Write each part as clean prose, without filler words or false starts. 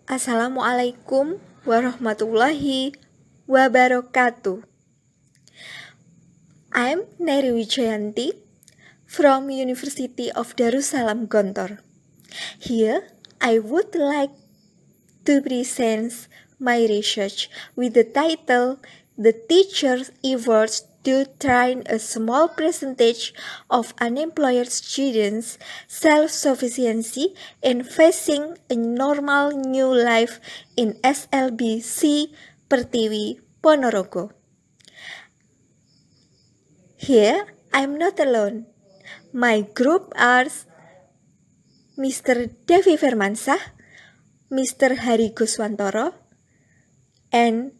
Assalamualaikum warahmatullahi wabarakatuh. I'm Neri Wijayanti from University of Darussalam Gontor. Here, I would like to present my research with the title The Teacher's Efforts to Train a Small Percentage of Unemployed Students Self-Sufficiency in Facing a Normal New Life in SLBC Pertiwi, Ponorogo. Here, I'm not alone. My group are Mr. Defi Firmansah, Mr. Hari Guswantoro, and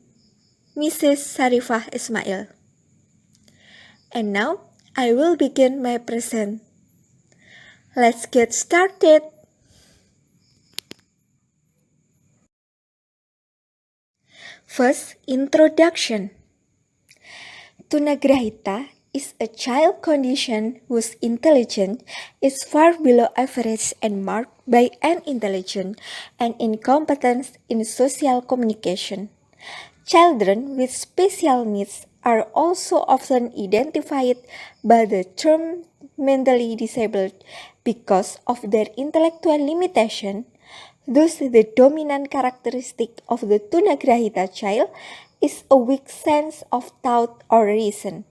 Mrs. Sarifah Ismail. And now, I will begin my present. Let's get started. First, introduction. Tunagrahita is a child condition whose intelligence is far below average and marked by intelligence and incompetence in social communication. Children with special needs are also often identified by the term mentally disabled because of their intellectual limitation. Thus, the dominant characteristic of the Tunagrahita child is a weak sense of thought or reason.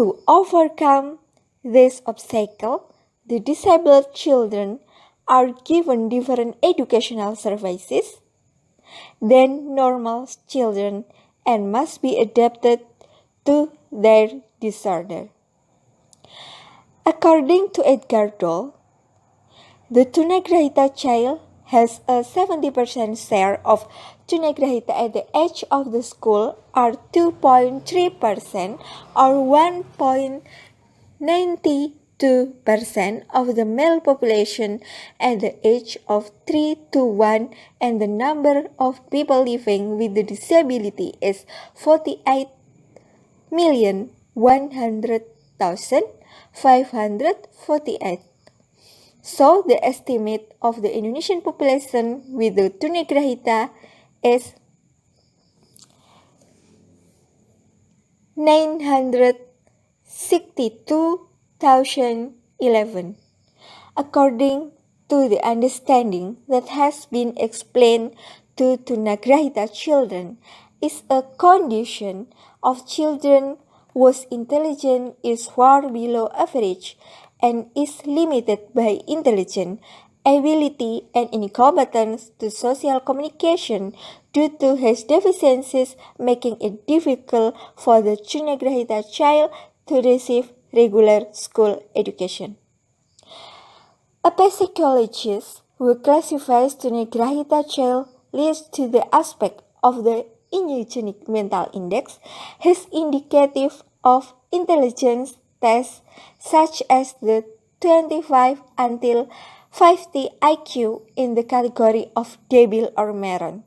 To overcome this obstacle, the disabled children are given different educational services than normal children and must be adapted to their disorder. According to Edgar Doll, the Tunagrahita child has a 70% share of Tunagrahita at the age of the school, or 2.3%, or 1.92% of the male population at the age of 3 to 1, and the number of people living with the disability is 48,100,548. So, the estimate of the Indonesian population with the Tunagrahita is 962,011. According to the understanding that has been explained to Tunagrahita children, is a condition of children whose intelligence is far below average and is limited by intelligence, ability, and incompetence to social communication due to his deficiencies, making it difficult for the Tunagrahita child to receive regular school education. A psychologist who classifies Tunagrahita child leads to the aspect of the Indogenic Mental Index, his indicative of intelligence tests such as the 25 until 50 IQ in the category of debil or meron.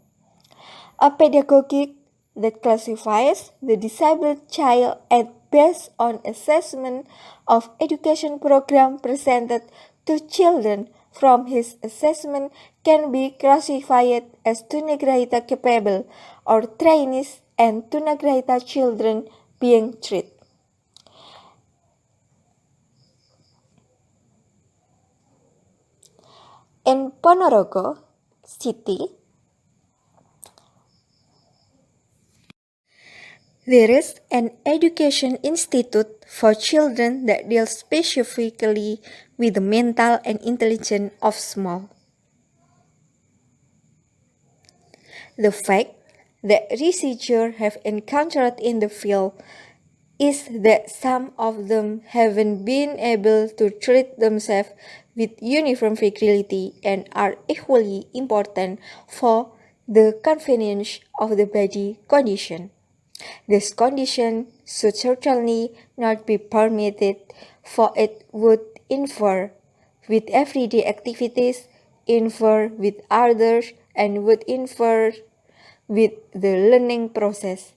A pedagogic that classifies the disabled child based on assessment of education program presented to children from his assessment can be classified as Tunagrahita capable or trainees and Tunagrahita children being treated. In Ponorogo City, there is an education institute for children that deals specifically with the mental and intelligence of small. The fact that researchers have encountered in the field is that some of them haven't been able to treat themselves with uniform facility and are equally important for the convenience of the body condition. This condition should certainly not be permitted, for it would interfere with everyday activities, interfere with others, and would interfere with the learning process.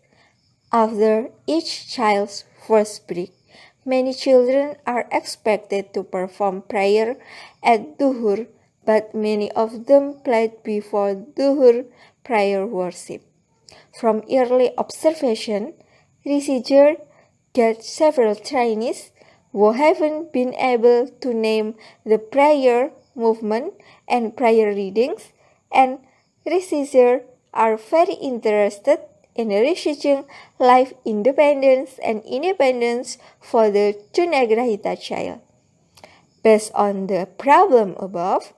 After each child's first break, many children are expected to perform prayer at Duhur but many of them played before Duhur prayer worship. From early observation, researchers get several trainees who haven't been able to name the prayer movement and prayer readings, and researchers are very interested in researching life independence and independence for the Tunagrahita child. Based on the problem above,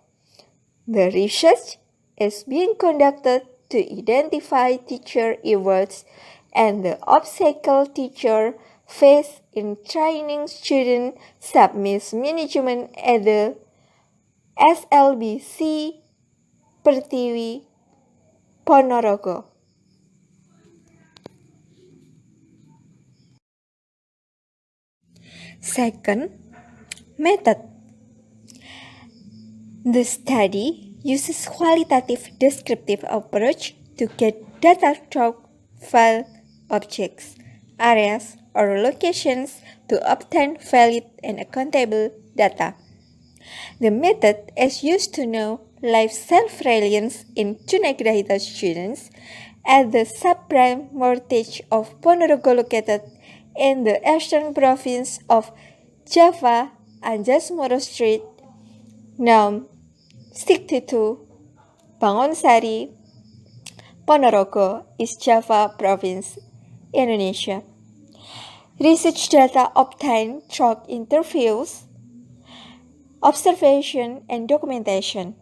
the research is being conducted to identify teacher efforts and the obstacle teacher face in training student submiss management at the SLBC Pertiwi Ponorogo. Second, method. The study uses qualitative descriptive approach to get data from file objects, areas, or locations to obtain valid and accountable data. The method is used to know life self-reliance in Tunagrahita students at the subprime mortgage of Ponorogo located in the eastern province of Java, Anjasmoro Street, Nam 62, Bangunsari, Ponorogo, East Java Province, Indonesia. Research data obtained through interviews, observation, and documentation.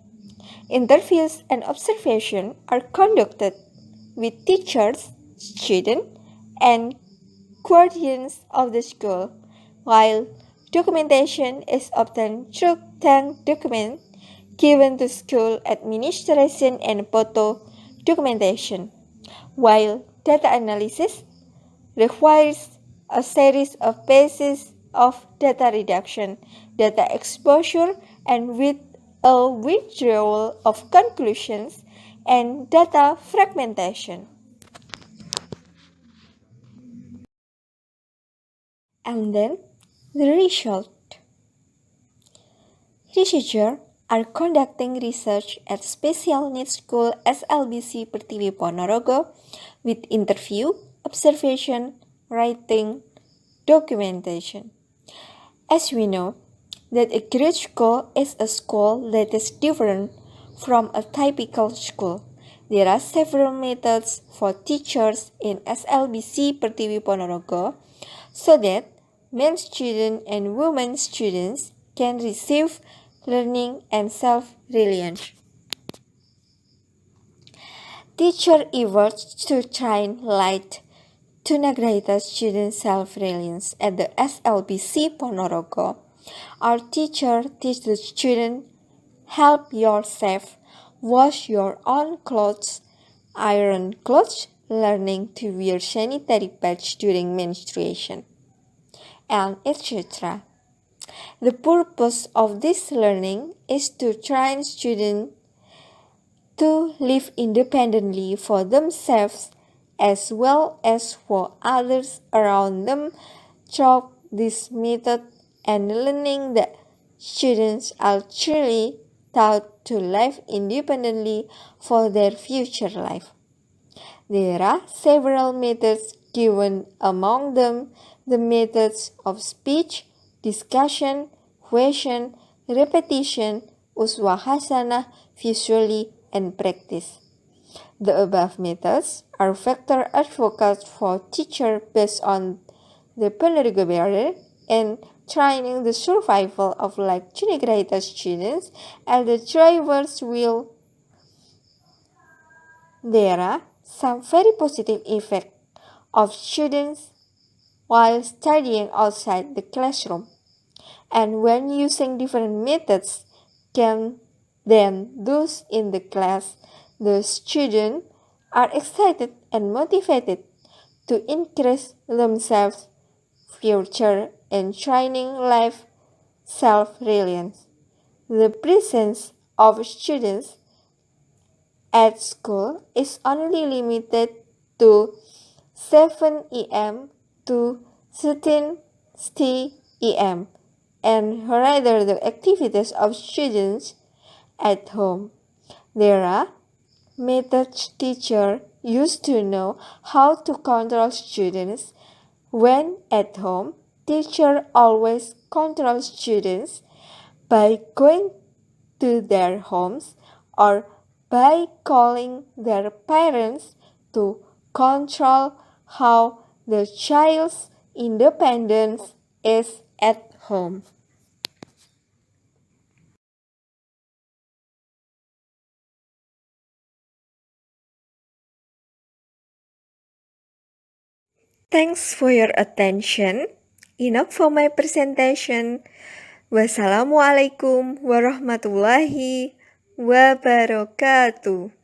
Interviews and observation are conducted with teachers, students, and guardians of the school, while documentation is obtained through tank documents given to school administration and photo documentation, while data analysis requires a series of phases of data reduction, data exposure, and with a withdrawal of conclusions and data fragmentation. And then the result. Researchers are conducting research at Special Needs School SLBC Pertiwi Ponorogo with interview, observation, writing, documentation. As we know, that a grade school is a school that is different from a typical school. There are several methods for teachers in SLBC Pertiwi Ponorogo so that men students and women students can receive learning and self-reliance. Teacher efforts to train light Tunagrahita student self-reliance at the SLBC Ponorogo. Our teacher teach the student help yourself, wash your own clothes, iron clothes, learning to wear sanitary pads during menstruation, and etc. The purpose of this learning is to train students to live independently for themselves as well as for others around them through this method, and learning that students are truly taught to live independently for their future life. There are several methods given, among them the methods of speech, discussion, question, repetition, uswa hasanah, visually, and practice. The above methods are factor advocates for teachers based on the Ponorogo barrier and training the survival of like Tunagrahita students at the driver's wheel. There are some very positive effects of students while studying outside the classroom, and when using different methods than those in the class, the students are excited and motivated to increase themselves future and training life self-reliance. The presence of students at school is only limited to 7 em to 13 em, and rather the activities of students at home. There, method teacher used to know how to control students. When at home, teacher always control students by going to their homes or by calling their parents to control how the child's independence is at home. Thanks for your attention. Enough for my presentation. Wassalamualaikum warahmatullahi wabarakatuh.